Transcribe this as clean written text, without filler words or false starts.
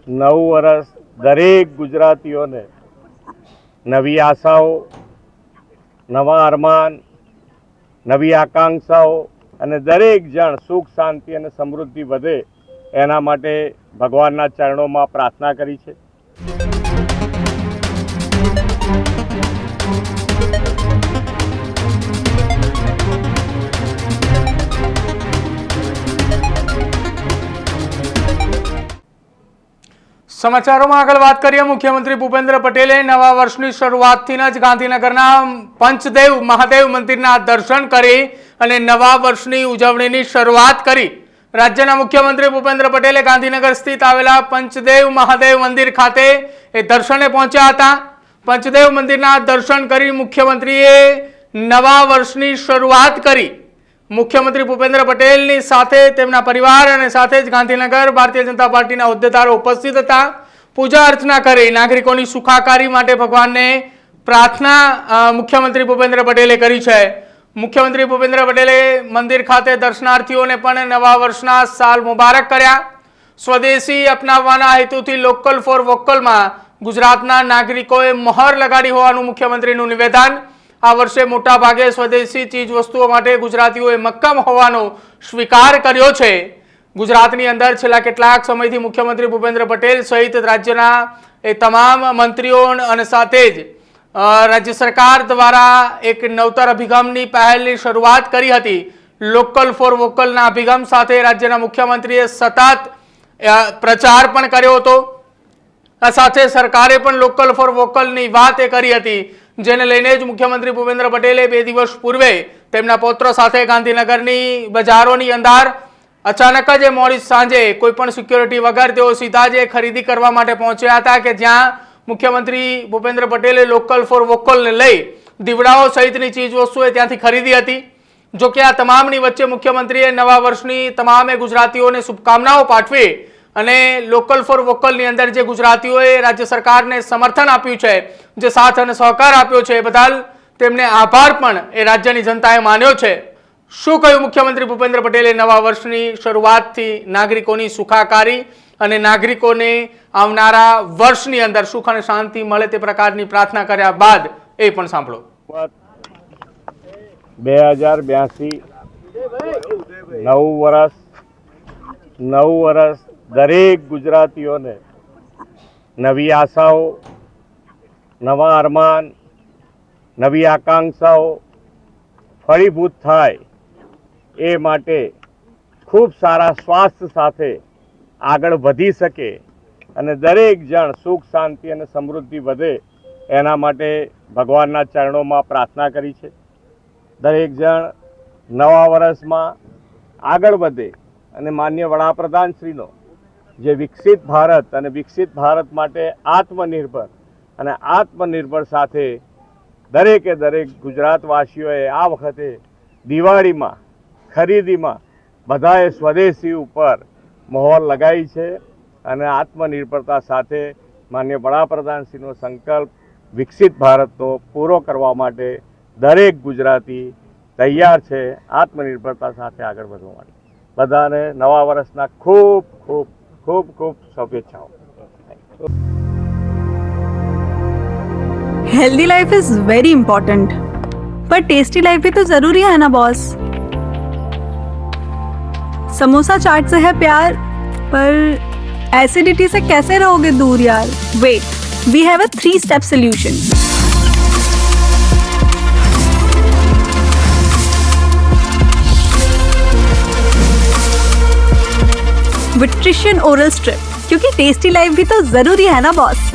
નવું વર્ષ દરેક ગુજરાતીઓને નવી આશાઓ, નવા અરમાન, નવી આકાંક્ષાઓ અને દરેક જણ સુખ, શાંતિ અને સમૃદ્ધિ વધે એના માટે ભગવાનના ચરણોમાં પ્રાર્થના કરી છે. સમાચારોમાં આગળ વાત કરીએ. મુખ્યમંત્રી ભૂપેન્દ્ર પટેલે નવા વર્ષની શરૂઆતથી જ ગાંધીનગરના પંચદેવ મહાદેવ મંદિરના દર્શન કરી અને નવા વર્ષની ઉજવણીની શરૂઆત કરી. રાજ્યના મુખ્યમંત્રી ભૂપેન્દ્ર પટેલે ગાંધીનગર સ્થિત આવેલા પંચદેવ મહાદેવ મંદિર ખાતે દર્શને પહોંચ્યા હતા. પંચદેવ મંદિરના દર્શન કરી મુખ્યમંત્રીએ નવા વર્ષની શરૂઆત કરી. મુખ્યમંત્રી ભૂપેન્દ્ર પટેલની સાથે તેમના પરિવાર અને સાથે જ ગાંધીનગર ભારતીય જનતા પાર્ટીના હોદ્દેદારો ઉપસ્થિત હતા. પૂજા અર્ચના કરી નાગરિકોની સુખાકારી માટે ભગવાનને પ્રાર્થના મુખ્યમંત્રી ભૂપેન્દ્ર પટેલે કરી છે. મુખ્યમંત્રી ભૂપેન્દ્ર પટેલે મંદિર ખાતે દર્શનાર્થીઓને પણ નવા વર્ષના સાલ મુબારક કર્યા. સ્વદેશી અપનાવવાના હેતુથી લોકલ ફોર વોકલમાં ગુજરાતના નાગરિકોએ મહોર લગાડી હોવાનું મુખ્યમંત્રીનું નિવેદન. આ વર્ષે મોટા ભાગે સ્વદેશી ચીજ વસ્તુઓ માટે ગુજરાતીઓએ મક્કમ હોવાનો સ્વીકાર કર્યો છે. ગુજરાતની અંદર છેલ્લા કેટલાક સમયથી મુખ્યમંત્રી ભૂપેન્દ્ર પટેલ સહિત રાજ્યના તમામ મંત્રીઓ અને સાથે જ રાજ્ય સરકાર દ્વારા એક નવતર અભિગમની પહેલની શરૂઆત કરી હતી. લોકલ ફોર વોકલના અભિગમ સાથે રાજ્યના મુખ્યમંત્રીએ સતત પ્રચાર પણ કર્યો હતો. આ સાથે સરકારે પણ લોકલ ફોર વોકલની વાત કરી હતી, જેને લઈને જ મુખ્યમંત્રી ભૂપેન્દ્ર પટેલે 2 દિવસ પૂર્વે તેમના પૌત્ર સાથે ગાંધીનગરની બજારોની અંદર અચાનક જ મોડી સાંજે કોઈ પણ સિક્યોરિટી વગર તેઓ સીધા જ ખરીદી કરવા માટે પહોંચ્યા હતા કે જ્યાં મુખ્યમંત્રી ભૂપેન્દ્ર પટેલે લોકલ ફોર વોકલને લઈ દીવડાઓ સહિતની ચીજ વસ્તુઓ ત્યાંથી ખરીદી હતી. જો કે આ તમામની વચ્ચે મુખ્યમંત્રીએ નવા વર્ષની તમામે ગુજરાતીઓને શુભકામનાઓ પાઠવી અને લોકલ ફોર વોકલની અંદર જે ગુજરાતીઓએ રાજ્ય સરકારને સમર્થન આપ્યું છે, જે સાથ અને સહકાર આપ્યો છે, એ બદલ તેમને આભાર પણ એ રાજ્યની જનતાએ માન્યો છે. શું કહ્યું મુખ્યમંત્રી ભૂપેન્દ્ર પટેલે નવા વર્ષની શરૂઆતથી નાગરિકોની સુખાકારી અને નાગરિકોને આવનારા વર્ષની અંદર સુખ અને શાંતિ મળે તે પ્રકારની પ્રાર્થના કર્યા બાદ એ પણ સાંભળો. 2082 નવું વર્ષ દરેક ગુજરાતીઓને નવી આશાઓ, નવા અરમાન, નવી આકાંક્ષાઓ ફળીભૂત થાય એ માટે ખૂબ સારા સ્વાસ્થ્ય સાથે આગળ વધી શકે અને દરેક જણ સુખ, શાંતિ અને સમૃદ્ધિ વધે એના માટે ભગવાનના ચરણોમાં પ્રાર્થના કરી છે. દરેક જણ નવા વર્ષમાં આગળ વધે અને માનનીય વડાપ્રધાનશ્રીનો જે વિકસિત ભારત અને વિકસિત ભારત માટે આત્મનિર્ભર સાથે દરેકે દરેક ગુજરાતવાસીઓએ આ વખતે દિવાળીમાં ખરીદીમાં બધાએ સ્વદેશી ઉપર મહોર લગાવી છે અને આત્મનિર્ભરતા સાથે માનનીય વડાપ્રધાનશ્રીનો સંકલ્પ વિકસિત ભારતનો પૂરો કરવા માટે દરેક ગુજરાતી તૈયાર છે આત્મનિર્ભરતા સાથે આગળ વધવા માટે. બધાને નવા વર્ષના ખૂબ ખૂબ ખૂબ ખૂબ શુભેચ્છાઓ. Healthy life is very important, पर टेस्टी लाइफ भी तो जरूरी है ना बॉस. समोसा चाट से है प्यार, पर एसिडिटी से कैसे रहोगे दूर यार. Wait, we have a 3-step solution. विट्रिशियन ओरल स्ट्रिप, क्योंकि टेस्टी लाइफ भी तो जरूरी है ना बॉस.